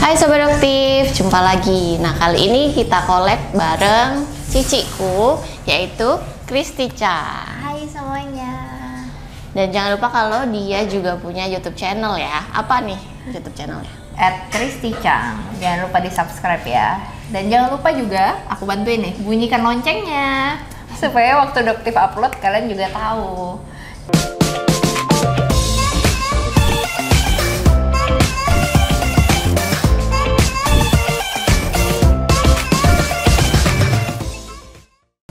Hai Sobat Doktif, jumpa lagi. Nah, kali ini kita collab bareng ciciku, yaitu Kristica. Hai semuanya. Dan jangan lupa kalau dia juga punya YouTube channel ya. Apa nih YouTube channelnya? @Kristica. Jangan lupa di subscribe ya. Dan jangan lupa juga, aku bantuin nih, bunyikan loncengnya supaya waktu Doktif upload kalian juga tahu.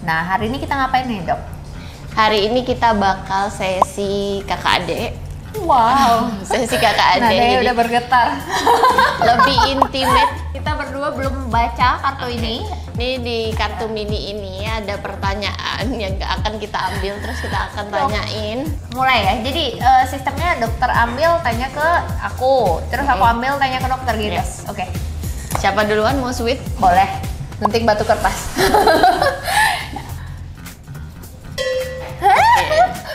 Nah, hari ini kita ngapain nih, Dok? Hari ini kita bakal sesi kakak adik. Wow, Sesi kakak adik. nadanya Jadi udah bergetar. lebih intimate. Kita berdua belum baca kartu ini. Nih di kartu mini ini ada pertanyaan yang akan kita ambil, terus kita akan tanyain. Mulai ya, jadi sistemnya dokter ambil tanya ke aku, terus aku ambil tanya ke dokter gitu. Yes. Oke, Siapa duluan mau sweet? boleh. Gunting batu kertas.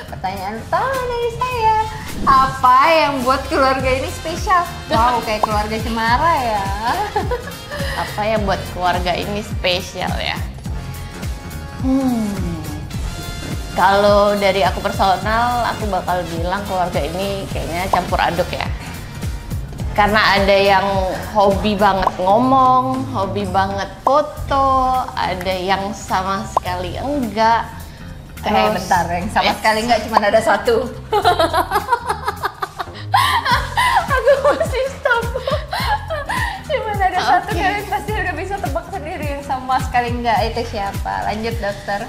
Pertanyaan pertama dari saya, apa yang buat keluarga ini spesial? Wow, kayak keluarga Cemara ya. Apa yang buat keluarga ini spesial ya? Kalau dari aku personal, aku bakal bilang keluarga ini kayaknya campur aduk ya. Karena ada yang hobi banget ngomong, hobi banget foto, ada yang sama sekali enggak. Bentar, yang sama sekali nggak, cuma ada satu. Aku masih stop. Cuma ada satu, kalian pasti udah bisa tebak sendiri yang sama sekali nggak itu siapa. Lanjut dokter.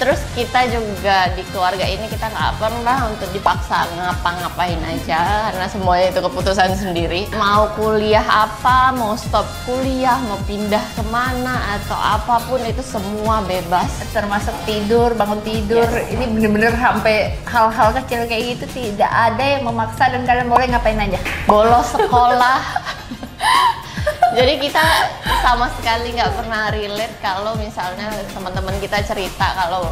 Terus kita juga di keluarga ini kita nggak pernah untuk dipaksa ngapa-ngapain aja, karena semuanya itu keputusan sendiri. Mau kuliah apa, mau stop kuliah, mau pindah kemana atau apapun itu semua bebas. Termasuk tidur, bangun tidur. Yes. Ini bener-bener sampai hal-hal kecil kayak gitu tidak ada yang memaksa dan kalian boleh ngapain aja. Bolos sekolah. Jadi kita sama sekali nggak pernah relate kalau misalnya teman-teman kita cerita kalau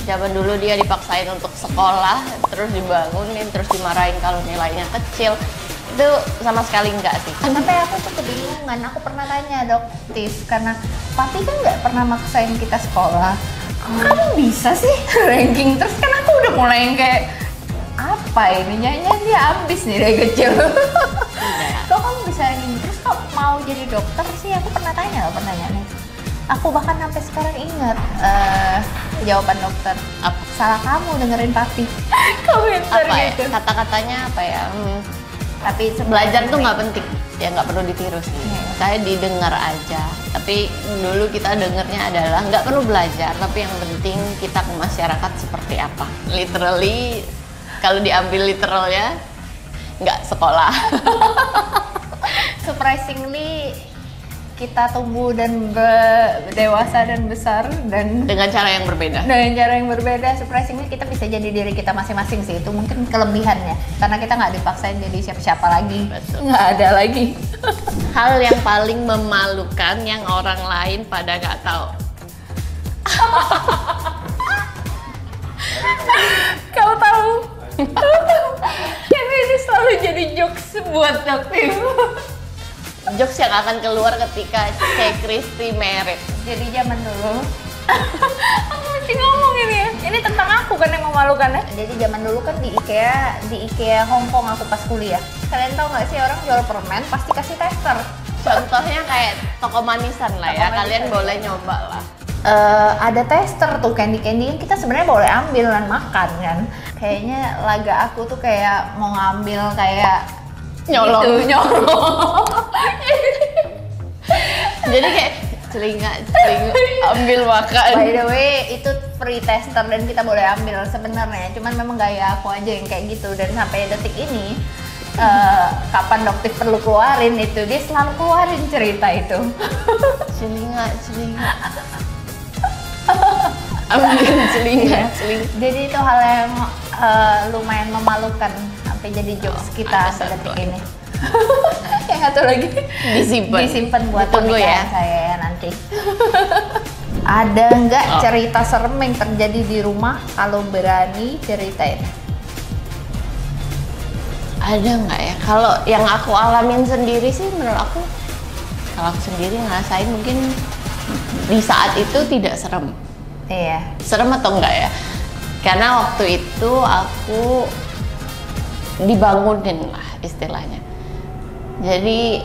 zaman dulu dia dipaksain untuk sekolah, terus dibangunin, terus dimarahin kalau nilainya kecil. Itu sama sekali nggak sih. Tapi aku tuh kebingungan, aku pernah tanya Doktif, karena papi kan nggak pernah maksain kita sekolah. Kamu bisa sih ranking? Terus kan aku udah mulai yang kayak, apa ini? Nyanyi dia ambis nih dari kecil. Kok kamu bisa ranking? Terus kok mau jadi dokter sih? Aku pernah tanya loh pertanyaannya. Aku bahkan sampai sekarang ingat jawaban dokter. Apa? Salah kamu dengerin papi. Komentar Apa ya? gitu. Kata-katanya apa ya? Tapi Belajar tuh nggak penting, ya nggak perlu ditiru sih. Iya. Saya didengar aja. Tapi dulu kita dengernya adalah nggak perlu belajar, tapi yang penting kita ke masyarakat seperti apa. Literally, kalau diambil literalnya nggak sekolah. surprisingly kita tumbuh dan dewasa dan besar dan Dengan cara yang berbeda. dengan cara yang berbeda. Surprisingly kita bisa jadi diri kita masing-masing sih, itu mungkin kelebihannya karena kita nggak dipaksain jadi siapa-siapa lagi. Betul. Nggak ada lagi. Hal yang paling memalukan yang orang lain pada nggak tahu. Kau tahu? Ini selalu jadi jokes buat Doktif. Jokes yang akan keluar ketika Cek Kristi married. Jadi zaman dulu aku mesti ngomong ini ya. Ini tentang aku kan yang memalukan ya. Jadi zaman dulu kan di IKEA Hong Kong aku pas kuliah. Kalian tahu nggak sih orang jual permen pasti kasih tester. Contohnya kayak toko manisan lah ya, Toko kalian manisan. boleh nyoba lah. Ada tester tuh candy yang kita sebenarnya boleh ambil dan makan kan. Kayaknya laga aku tuh kayak mau ngambil kayak Nyolong. gitu, nyolong. Jadi kayak celinga ambil makan. By the way, itu free tester dan kita boleh ambil sebenarnya. Cuman memang gaya aku aja yang kayak gitu, dan sampai detik ini kapan Doktif perlu keluarin itu, dia selalu keluarin cerita itu. celinga ambil celinga. Jadi itu hal yang lumayan memalukan sampai jadi jokes kita ada detik satu. ini. Yang satu lagi disimpan buat Ditunggu pernikahan ya. saya ya nanti. Ada nggak Oh. cerita serem yang terjadi di rumah? Kalau berani ceritain. Ada nggak ya? Kalau yang aku alamin sendiri sih menurut aku kalau aku sendiri ngerasain mungkin di saat itu tidak serem. Iya. Serem atau enggak ya? Karena waktu itu aku dibangunin lah istilahnya. Jadi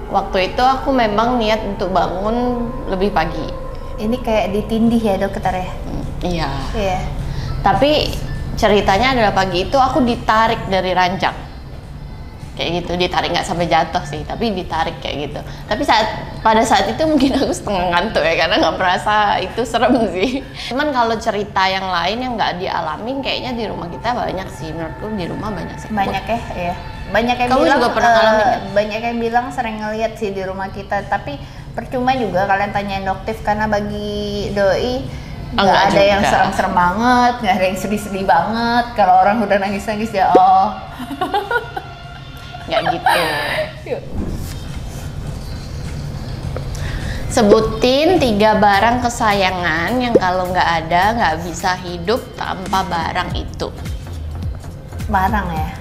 waktu itu aku memang niat untuk bangun lebih pagi. Ini kayak ditindih ya dokter ya? Iya. Iya. Tapi ceritanya adalah pagi itu aku ditarik dari ranjang. Kayak gitu, ditarik nggak sampai jatuh sih, tapi ditarik kayak gitu. Tapi pada saat itu mungkin aku setengah ngantuk ya, karena nggak merasa itu serem sih. Cuman kalau cerita yang lain yang nggak dialamin, kayaknya di rumah kita banyak sih. Menurutku di rumah banyak sekali. Banyak ya, iya. Banyak yang Kamu bilang, juga pernah ngalamin kan? banyak yang bilang sering ngeliat sih di rumah kita. Tapi percuma juga kalian tanyain dokter, karena bagi doi nggak ada juga yang serem-serem banget, nggak ada yang sedih-sedih banget. Kalau orang udah nangis-nangis ya Nggak gitu. Sebutin 3 barang kesayangan yang kalau nggak ada nggak bisa hidup tanpa barang itu. Barang ya?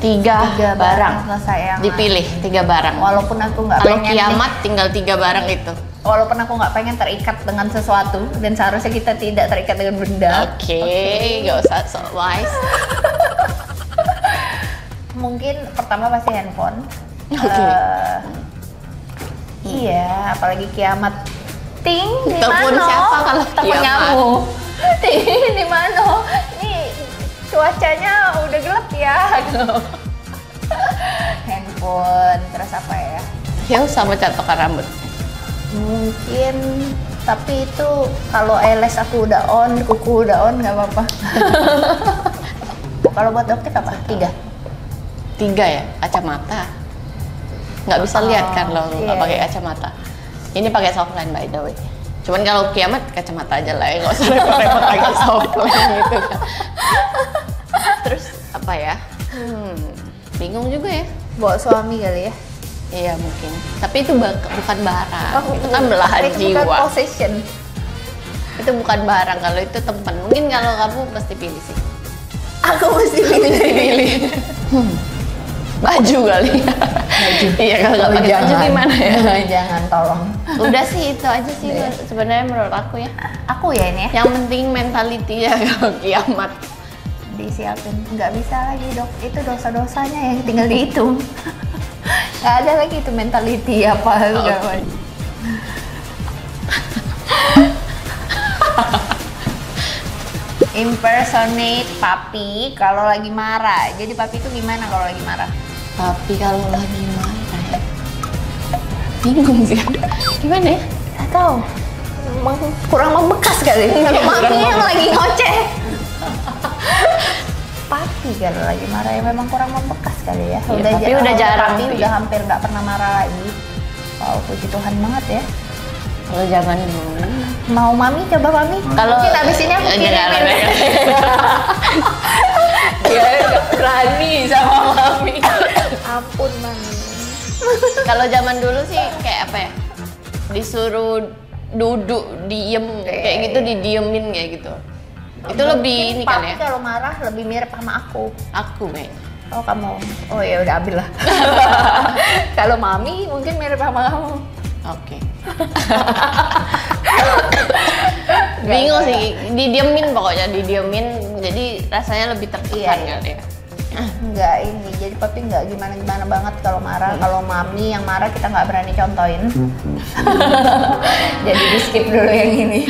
3 barang. kesayangan. Dipilih 3 barang. Walaupun aku nggak Kalau pengen kiamat tinggal 3 barang itu. walaupun aku nggak pengen terikat dengan sesuatu, dan seharusnya kita tidak terikat dengan benda. Oke, nggak usah so wise. Mungkin pertama pasti handphone. Oke. Iya, apalagi kiamat. Ting, di Telepon mana? siapa kalau Telepon kiamat? nyamuk. Ting, di mana? Nih cuacanya udah gelap ya. Handphone, terus apa ya? Ya sama catokan rambut. Mungkin, tapi itu kalau eyelash aku udah on, kuku udah on, nggak apa-apa. Kalau buat dokter apa? 3 ya, kacamata. Nggak bisa lihat kan lo nggak iya. pakai kacamata. Ini pakai softline by the way. Cuman kalau kiamat kacamata aja lah ya, nggak usah repot-repot pakai softline gitu kan. Terus apa ya? Bingung juga ya. Bawa suami kali ya? Iya mungkin. Tapi itu bukan barang. Itu kan belahan itu jiwa. bukan possession. Itu bukan barang, kalau itu teman. Mungkin kalau kamu pasti pilih sih. Aku mesti pilih. Baju kali. Baju. Iya, kalau nggak pakai baju gimana ya? Jangan, tolong. Udah sih itu aja sih sebenarnya menurut aku ya. Aku ya ini ya. Yang penting mentality ya kalau kiamat. Disiapin. Nggak bisa lagi dok. Itu dosa-dosanya yang tinggal dihitung. Nggak ada lagi itu mentality apa segala macam. Impersonate papi kalau lagi marah. Jadi papi itu gimana kalau lagi marah? Tapi kalau lagi marah ya, bingung sih. Gimana ya? Nggak tahu. Kurang membekas kali. Kalau mami yang lagi ngoceh. Papi kalau lagi marah ya memang kurang membekas kali ya. Iya, tapi udah jarang Papi sih. udah hampir nggak pernah marah lagi. Wow, puji Tuhan banget ya. Kalau zaman dulu. Mau mami, coba mami. Kalau mungkin abis ini aku kirimin. Dia nggak berani sama mami. Ampun mami. Kalau zaman dulu sih kayak apa ya? Disuruh duduk, diem, kayak gitu didiemin kayak gitu. Itu lebih ini kan ya? Papi kalau marah lebih mirip sama aku. Aku kayaknya. Oh kamu. Oh ya udah ambil lah. Kalau mami mungkin mirip sama kamu. Oke. Bingung sih, didiemin pokoknya, didiemin. Jadi rasanya lebih tertekan Iya. kali ya. Enggak ini, jadi papi enggak gimana-gimana banget kalau marah. Kalau mami yang marah kita nggak berani contohin. Jadi di skip dulu yang ini.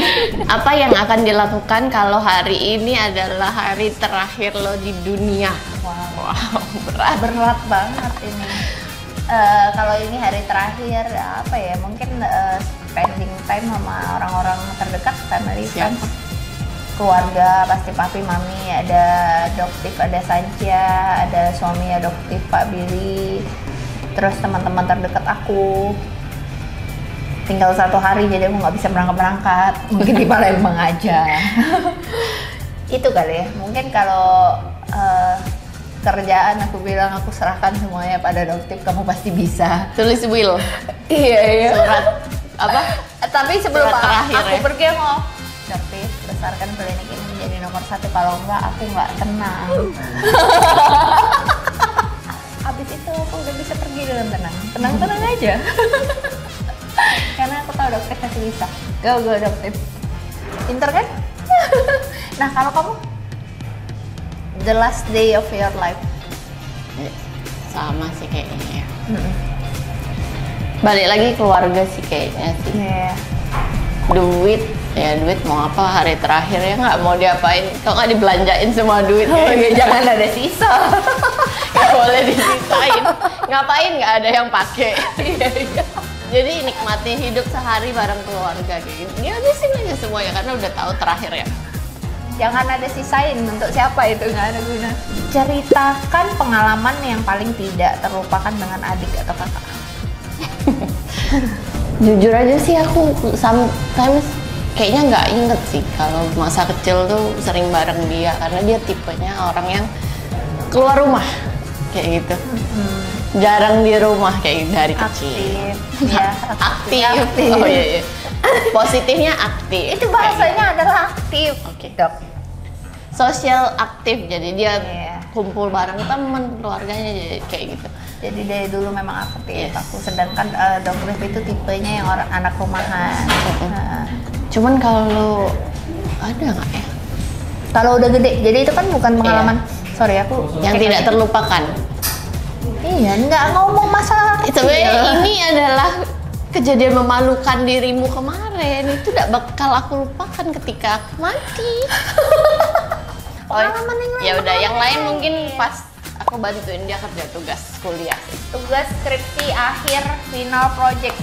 Apa yang akan dilakukan kalau hari ini adalah hari terakhir lo di dunia? Wow, berat. Berat banget ini. Kalau ini hari terakhir apa ya? Mungkin spending time sama orang-orang terdekat, family, Siapa? friends, keluarga, pasti papi, mami, ada adoptif, ada Sancia, ada suami adoptif Pak Billy, terus teman-teman terdekat aku. Tinggal 1 hari jadi aku nggak bisa berangkat, mungkin di Palembang aja. Itu kali ya. Mungkin kalau kerjaan aku bilang aku serahkan semuanya pada adoptif, kamu pasti bisa. Tulis will. Iya. Surat apa? Tapi sebelum Surat terakhir aku ya? pergi aku adoptif, besarkan klinik ini menjadi nomor 1, kalau enggak aku nggak tenang. Habis itu aku udah bisa pergi dengan tenang aja. Karena aku tahu dokter pasti bisa. Go dokter. Pinter kan? Nah kalau kamu, the last day of your life? Sama sih kayaknya ya. Balik lagi keluarga sih kayaknya sih. Duit mau apa hari terakhir ya, nggak mau diapain, kalau nggak dibelanjain semua duit. Jangan ada sisa. Nggak boleh disisain. Ngapain, nggak ada yang pakai. Jadi nikmati hidup sehari bareng keluarga kayak gitu. Ya habisin aja semuanya karena udah tahu terakhir ya. Jangan ada sisain, untuk siapa itu, nggak ada guna. Ceritakan pengalaman yang paling tidak terlupakan dengan adik atau kakak. Jujur aja sih aku sometimes kayaknya nggak inget sih kalau masa kecil tuh sering bareng dia, karena dia tipenya orang yang keluar rumah kayak gitu. Jarang di rumah kayak dari kecil. Aktif. Oh iya. Positifnya aktif. Itu bahasanya adalah aktif. Oke. Dok. Sosial aktif, jadi dia kumpul bareng temen keluarganya jadi kayak gitu. Jadi dari dulu memang aktif. Aku sedangkan Dok Rif itu tipenya yang orang anak rumahan. Cuman kalau ada nggak ya? Kalau udah gede, jadi itu kan bukan pengalaman. Sorry aku yang tidak terlupakan. Iya, nggak ngomong masalah kecil. Sebenarnya ini adalah kejadian memalukan dirimu kemarin. Itu tidak bakal aku lupakan ketika aku mati. Pengalaman yang lain. Ya udah, yang lain mungkin pas aku bantuin dia kerja tugas kuliah. Tugas skripsi akhir final project.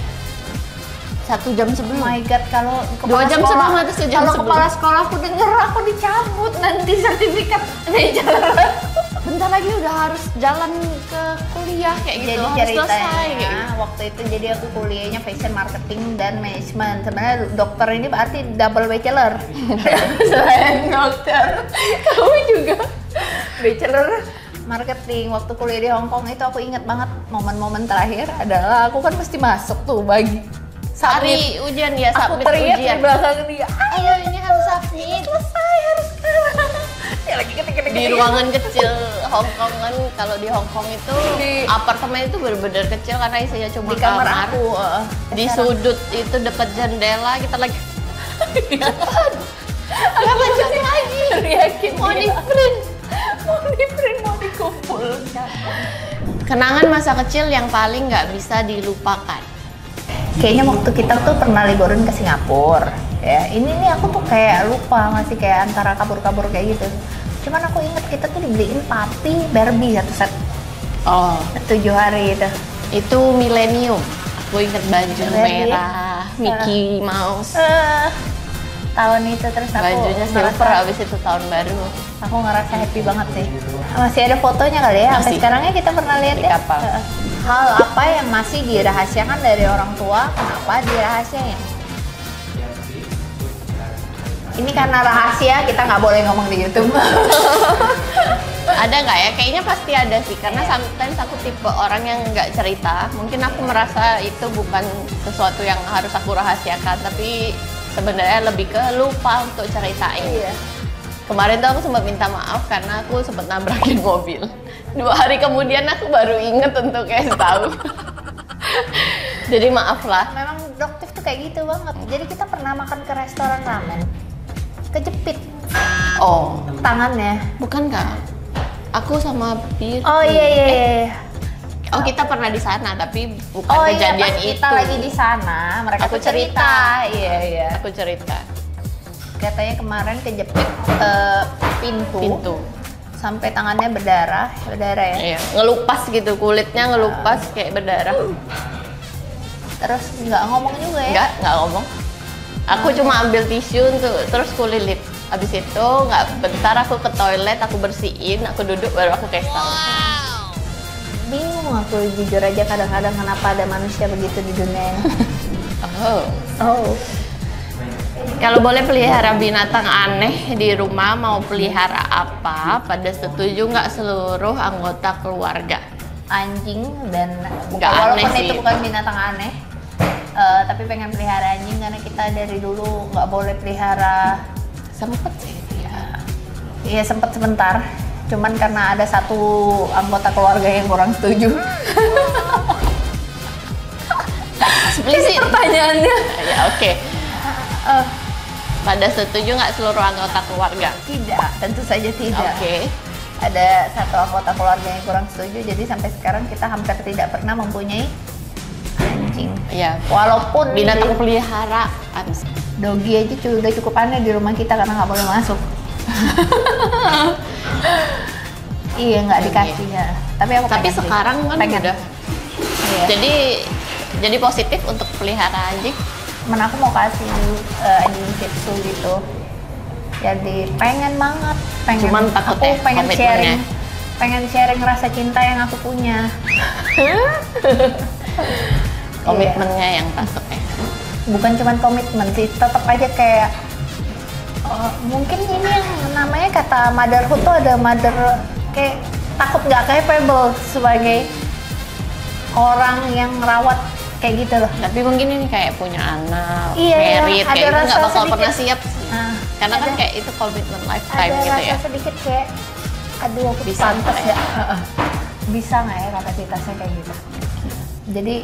1 jam sebelum. Oh my god, kalau 2 jam sebelum atau 1 jam sebelum. Kalau kepala sekolah aku denger, aku dicabut nanti sertifikat jalan. Bentar lagi udah harus jalan ke kuliah kayak gitu. Jadi harus ceritanya selesai, kayak gitu. waktu itu jadi aku kuliahnya fashion marketing dan management. Sebenarnya dokter ini berarti double bachelor. Selain dokter, kamu juga bachelor marketing. Waktu kuliah di Hong Kong itu aku ingat banget momen-momen terakhir adalah aku kan mesti masuk tuh hari ujian ya, aku submit teriak ujian di belakang dia, ayo ini harus submit, selesai harus ya lagi ketik di ruangan kecil Hong Kong kan. Kalau di Hong Kong itu apartemen itu benar-benar kecil karena isinya cuma di kamar aku di sudut itu dekat jendela kita lagi apa jadi lagi teriakin mau di print mau dikumpul. Kenangan masa kecil yang paling nggak bisa dilupakan. Kayaknya waktu kita tuh pernah liburan ke Singapura ya. Ini nih aku tuh kayak lupa, masih kayak antara kabur-kabur kayak gitu. Cuman aku inget kita tuh dibeliin papi Barbie 1 set. 7 hari itu. Itu milenium. Aku inget baju Barbie, merah, Mickey Mouse. Tahun itu terus aku bajunya silver, abis itu tahun baru. Aku ngerasa happy banget sih. Masih ada fotonya kali ya? Sampai sekarangnya kita pernah lihat di kapal. Hal apa yang masih dirahasiakan dari orang tua? Kenapa dirahasiain? Ini karena rahasia, kita nggak boleh ngomong di YouTube. Ada nggak ya? Kayaknya pasti ada sih, karena sometimes aku tipe orang yang nggak cerita. Mungkin aku merasa itu bukan sesuatu yang harus aku rahasiakan, tapi sebenarnya lebih ke lupa untuk ceritain. Kemarin tuh aku sempat minta maaf karena aku sempat nabrakin mobil. 2 hari kemudian aku baru inget untuk kayak tahu. Jadi maaf lah. Memang Doktif tuh kayak gitu banget. Jadi kita pernah makan ke restoran ramen, kejepit tangannya. Bukan kak? Aku sama Bir. Oh iya. Oh kita pernah di sana tapi bukan kejadian pas itu. Kita lagi di sana, mereka aku cerita. Iya. Aku cerita. Katanya kemarin kejepit pintu. Sampai tangannya berdarah ya. Iya, ngelupas gitu, kulitnya ngelupas kayak berdarah. Terus nggak ngomong juga ya? Nggak ngomong. Aku cuma ambil tisu untuk terus kulilit. Habis itu bentar aku ke toilet, aku bersihin, aku duduk baru aku kasih tahu. Bingung aku jujur aja kadang-kadang kenapa ada manusia begitu di dunia ini. Oh. Kalau boleh pelihara binatang aneh di rumah, mau pelihara apa? Pada setuju nggak seluruh anggota keluarga? Anjing dan walaupun itu sih. Bukan binatang aneh, tapi pengen pelihara anjing karena kita dari dulu nggak boleh pelihara. Sempet sih ya. Iya sempet sebentar. cuman karena ada satu anggota keluarga yang kurang setuju. Eksplisit Pertanyaannya. ya, oke. Pada setuju nggak seluruh anggota keluarga? Tidak, tentu saja tidak. Oke. Ada satu anggota keluarga yang kurang setuju, jadi sampai sekarang kita hampir tidak pernah mempunyai anjing. Ya, Walaupun binatang pelihara Dogi aja udah cukup aneh di rumah kita karena nggak boleh masuk. Iya, nggak dikasih ya. Tapi aku Tapi pengen sih. sekarang kan Pengen. udah. Iya. Jadi positif untuk pelihara anjing. Aku mau kasih anjing Shih Tzu gitu. Jadi pengen banget, Cuman takut aku ya, pengen komitmennya. pengen sharing rasa cinta yang aku punya. Komitmennya yang takut ya. Bukan cuman komitmen sih, tetap aja kayak mungkin ini yang namanya kata motherhood tuh ada kayak takut nggak capable sebagai orang yang merawat kayak gitu loh. Tapi mungkin ini kayak punya anak, Iya, married, ada kayak itu rasa nggak bakal sedikit. pernah siap sih. Nah, Karena kan ada- kayak itu komitmen lifetime ada gitu rasa ya. sedikit kayak aduh aku Bisa pantas nggak ya? nggak bisa nggak ya kapasitasnya kayak gitu. Jadi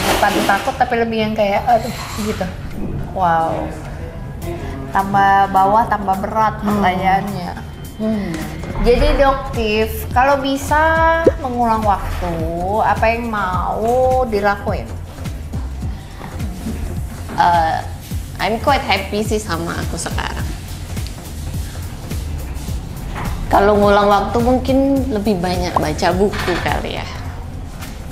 bukan takut tapi lebih yang kayak aduh gitu. Wow, tambah bawah tambah berat pertanyaannya. Jadi Doktif, kalau bisa mengulang waktu, apa yang mau dilakuin? I'm quite happy sih sama aku sekarang. Kalau ngulang waktu mungkin lebih banyak baca buku kali ya.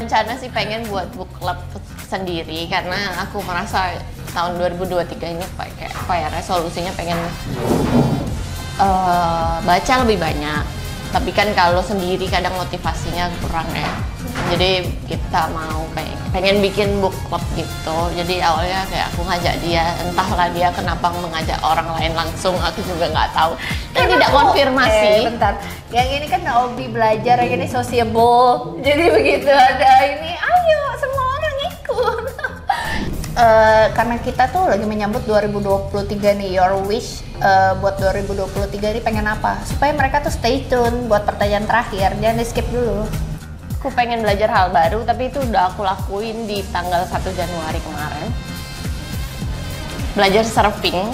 Rencana sih pengen buat book club sendiri karena aku merasa tahun 2023 ini kayak apa ya, resolusinya pengen baca lebih banyak. Tapi kan kalau sendiri kadang motivasinya kurang ya. Jadi kita mau pengen bikin book club gitu. Jadi awalnya kayak aku ngajak dia, entahlah dia kenapa mengajak orang lain langsung, aku juga nggak tahu. Kan tidak konfirmasi. Bentar, yang ini kan hobi belajar, yang ini sociable. Jadi begitu ada ini, ayo semua orang ikut. Karena kita tuh lagi menyambut 2023 nih, your wish buat 2023 ini pengen apa? Supaya mereka tuh stay tune buat pertanyaan terakhir, jangan di skip dulu. Aku pengen belajar hal baru, tapi itu udah aku lakuin di tanggal 1 Januari kemarin. Belajar surfing.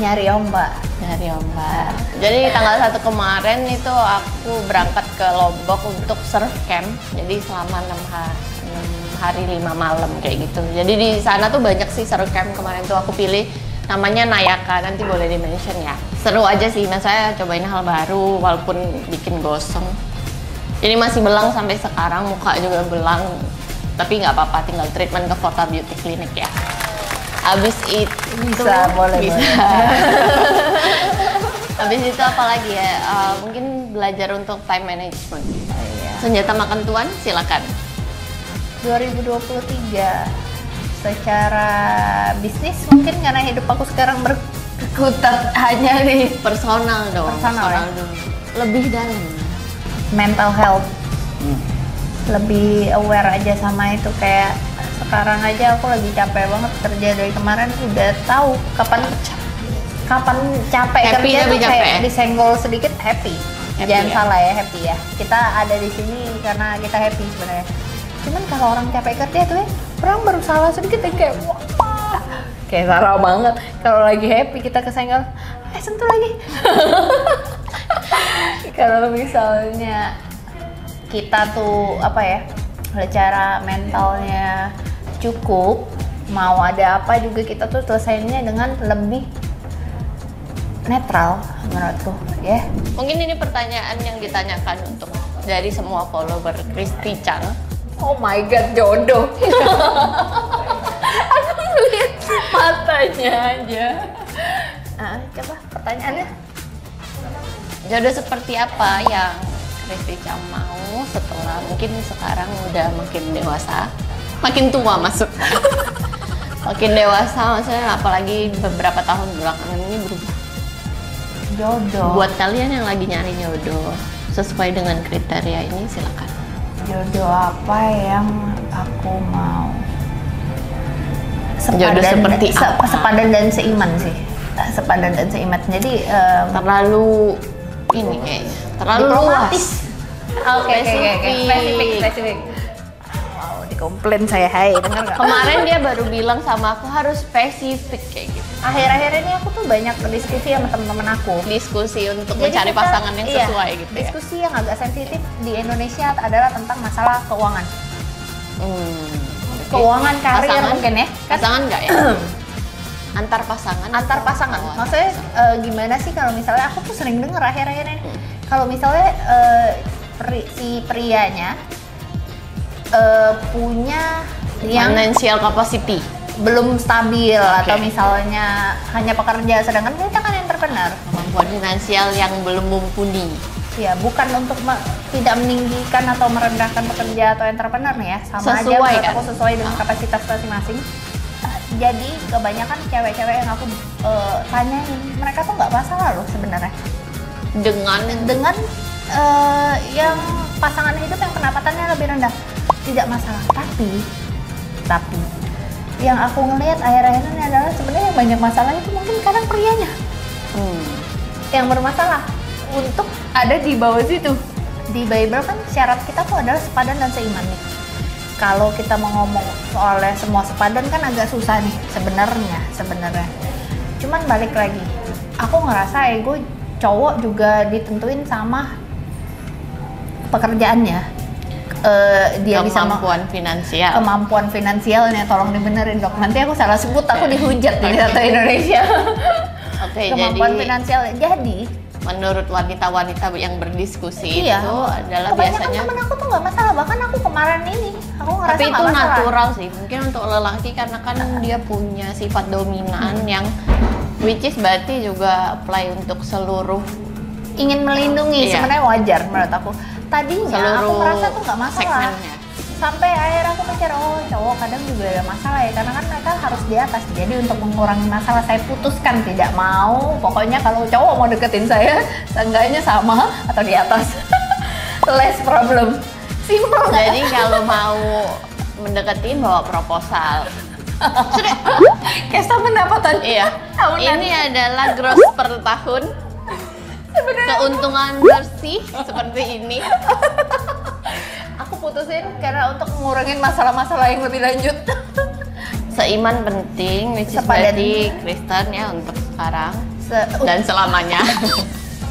Nyari ombak. Dari ombak. Jadi tanggal 1 kemarin itu aku berangkat ke Lombok untuk surf camp. Jadi selama 6 hari 5 malam kayak gitu. Jadi di sana tuh banyak sih surf camp kemarin tuh aku pilih namanya Nayaka, nanti boleh di-mention ya. Seru aja sih, mas saya cobain hal baru walaupun bikin gosong. Ini masih belang sampai sekarang, muka juga belang. Tapi nggak apa-apa, tinggal treatment ke Forta Beauty Clinic ya. Abis itu Bisa, boleh. Habis itu apa lagi ya? Mungkin belajar untuk time management. Iya. Senjata makan tuan, silakan. 2023 secara bisnis mungkin karena hidup aku sekarang berkutat hanya di Personal dong. Personal ya? dulu. Lebih dalam. mental health. Lebih aware aja sama itu, kayak sekarang aja aku lagi capek banget kerja dari kemarin, udah tahu kapan capek Happy kerja tapi tuh kayak capek. disenggol sedikit happy. Happy Jangan ya? salah ya, happy ya. Kita ada di sini karena kita happy sebenarnya. Cuman kalau orang capek kerja tuh ya, orang baru salah sedikit ya kayak wah, kayak Sarah banget. Kalau lagi happy kita kesenggol, sentuh lagi. Kalau misalnya kita tuh apa ya, secara mentalnya cukup, mau ada apa juga kita tuh selesainya dengan lebih netral menurutku ya. Mungkin ini pertanyaan yang ditanyakan untuk dari semua follower Christy Chang. Oh my god, jodoh. Aku lihat matanya aja. Coba pertanyaannya. Jodoh seperti apa yang Christy Chang mau setelah mungkin sekarang udah makin dewasa, makin tua maksud. Makin dewasa maksudnya, apalagi beberapa tahun belakangan ini berubah. Jodoh. Buat kalian yang lagi nyari jodoh sesuai dengan kriteria ini, silakan. Jodoh apa yang aku mau? Jodoh seperti apa? Sepadan dan seiman sih. Sepadan dan seiman. Jadi Terlalu ini kayaknya terlalu Diplomatis. luas. Oke, spesifik. Wow, dikomplain saya, hai, dengar nggak? Kemarin dia baru bilang sama aku harus spesifik kayak gitu. Akhir-akhir ini aku tuh banyak berdiskusi sama teman-teman aku. Diskusi untuk Jadi mencari kita- pasangan yang iya, sesuai gitu ya. Diskusi yang agak sensitif di Indonesia adalah tentang masalah keuangan. Oke. Keuangan karir Pasangan? mungkin ya. Pasangan nggak ya? Antar pasangan? Antar pasangan. Oh, Maksudnya gimana sih kalau misalnya aku tuh sering denger akhir-akhir ini. Kalau misalnya si prianya punya yang financial capacity. belum stabil atau Oke. misalnya hanya pekerja, sedangkan kita kan entrepreneur. Kemampuan finansial yang belum mumpuni. Ya, bukan untuk tidak meninggikan atau merendahkan pekerja atau entrepreneur nih ya. Sama aja Sesuai menurut kan? aku sesuai dengan kapasitas masing-masing. Jadi kebanyakan cewek-cewek yang aku tanyain, mereka tuh nggak masalah loh sebenarnya dengan yang pasangan hidup yang pendapatannya lebih rendah, tidak masalah. Tapi yang aku ngelihat akhir-akhir ini adalah sebenarnya yang banyak masalah itu mungkin kadang prianya yang bermasalah untuk ada di bawah situ. Di Bible kan syarat kita tuh adalah sepadan dan seiman nih. Kalau kita mau ngomong soalnya semua sepadan kan agak susah nih sebenarnya. Cuman balik lagi, aku ngerasa ego cowok juga ditentuin sama pekerjaannya. Dia bisa kemampuan finansialnya. Tolong dibenerin dok, nanti aku salah sebut aku dihujat di satu Indonesia. Oke, Kemampuan jadi finansial. Jadi menurut wanita-wanita yang berdiskusi iya, itu adalah kebanyakan biasanya, temen aku tuh nggak masalah. Bahkan aku kemarin ini aku ngerasa tapi itu nggak masalah. natural sih. Mungkin untuk lelaki karena kan dia punya sifat dominan yang which is berarti juga apply untuk seluruh ingin melindungi. Iya. Sebenarnya wajar menurut aku. Tadinya aku seluruh merasa tuh nggak masalah. segmennya. Sampai akhir aku mikir, oh cowok kadang juga ada masalah ya, karena kan mereka harus di atas. Jadi untuk mengurangi masalah saya putuskan tidak mau. Pokoknya kalau cowok mau deketin saya, seenggaknya sama atau di atas. Less problem. Simple nggak? Jadi kalau mau mendeketin bawa proposal. Sudah. Kesta pendapatan. Iya. Tahunan. Ini adalah gross per tahun. Keuntungan bersih seperti ini. Aku putusin karena untuk ngurangin masalah-masalah yang lebih lanjut. Seiman penting, which is Sepadan. berarti Kristen ya untuk sekarang dan selamanya.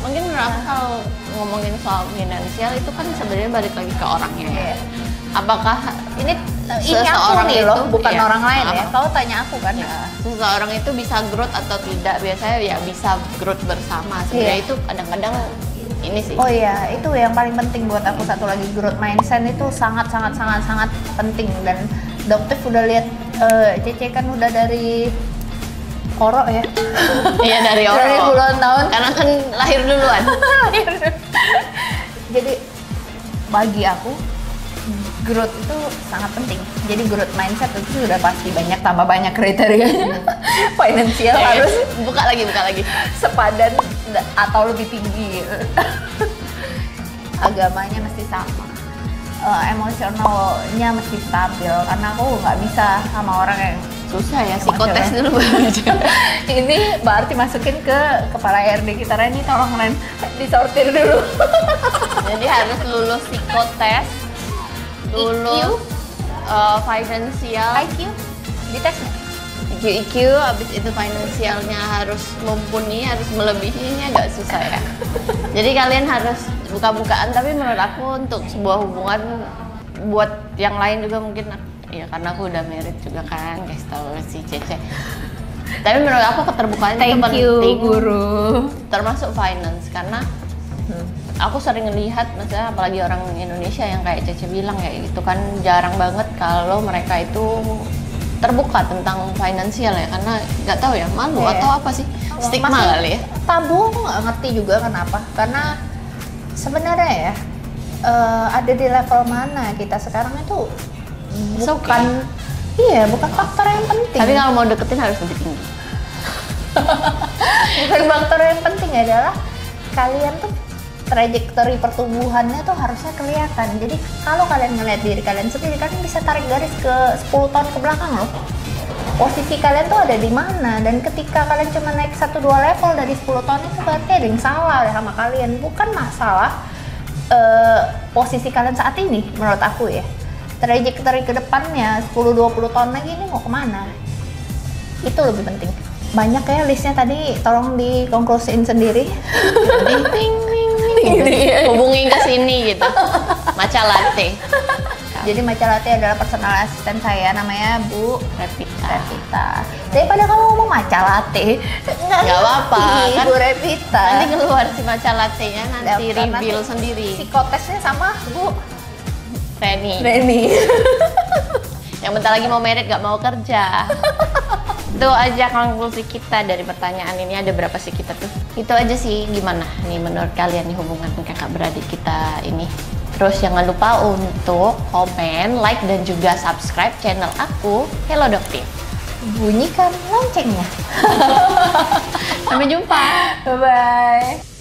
Mungkin menurut aku kalau ngomongin soal finansial itu kan sebenarnya balik lagi ke orangnya ya. Iya. Apakah ini aku seseorang nih loh, itu, bukan iya. orang lain ya. Kau tanya aku kan. ya, seseorang itu bisa growth atau tidak? Biasanya ya bisa growth bersama. Sebenarnya Iya. itu kadang-kadang ini sih. Oh iya, itu yang paling penting buat aku. Satu lagi, growth mindset itu sangat penting. Dan Dokter udah lihat Cece kan udah dari Oro ya. Iya dari orang. Dari puluhan tahun. Karena kan lahir duluan. Jadi bagi aku growth itu sangat penting. Jadi growth mindset itu sudah pasti tambah banyak kriterianya. Finansial harus buka lagi. sepadan atau lebih tinggi. Agamanya mesti sama. Emosionalnya mesti stabil, karena aku nggak bisa sama orang yang Susah ya, psikotes dulu. ini berarti masukin ke kepala RD kita, Ren, ini tolong Ren disortir dulu. Jadi harus lulus psikotes, lulus finansial, IQ dites nggak? IQ, habis itu finansialnya harus mumpuni, harus melebihinya, agak susah ya. Jadi kalian harus buka-bukaan, tapi menurut aku untuk sebuah hubungan, buat yang lain juga mungkin, ya karena aku udah married juga kan, guys tahu si Cece. Tapi menurut aku keterbukaan itu Thank penting, you, guru. termasuk finance, karena aku sering lihat, misalnya apalagi orang Indonesia yang kayak Cece bilang kayak gitu kan, jarang banget kalau mereka itu terbuka tentang finansial ya, karena nggak tahu ya, malu atau apa sih, stigma Masih kali ya. tabu, aku nggak ngerti juga kenapa. Karena sebenarnya ya ada di level mana kita sekarang itu bukan bukan faktor yang penting. Tapi kalau mau deketin harus lebih tinggi. Bukan faktor yang penting, adalah kalian tuh trajektori pertumbuhannya tuh harusnya kelihatan. Jadi kalau kalian ngeliat diri kalian sendiri, kalian bisa tarik garis ke 10 tahun ke belakang loh. posisi kalian tuh ada di mana, dan ketika kalian cuma naik 1-2 level dari 10 ton itu berarti ada yang salah sama kalian. Bukan masalah posisi kalian saat ini menurut aku ya. Trajektori ke depannya 10-20 ton lagi ini mau kemana? Itu lebih penting. Banyak ya listnya tadi, tolong dikonklusiin sendiri. Ting ting ting ting gitu. Hubungin ke sini gitu. Matcha latte. Jadi Matcha Latte adalah personal asisten saya, namanya Bu Revita. Revita. Daripada kamu ngomong Matcha Latte, Nggak apa-apa, kan Bu Revita. Nanti keluar si matcha latte-nya, nanti Daftar reveal nanti sendiri. Psikotesnya sama Bu Reni. Yang bentar lagi mau merit gak mau kerja. Itu aja konklusi kita dari pertanyaan ini. Ada berapa sih kita tuh? Itu aja sih. Gimana nih menurut kalian nih hubungan kakak beradik kita ini? Terus jangan lupa untuk komen, like, dan juga subscribe channel aku, Hello Doktif. bunyikan loncengnya. Sampai jumpa. Bye bye.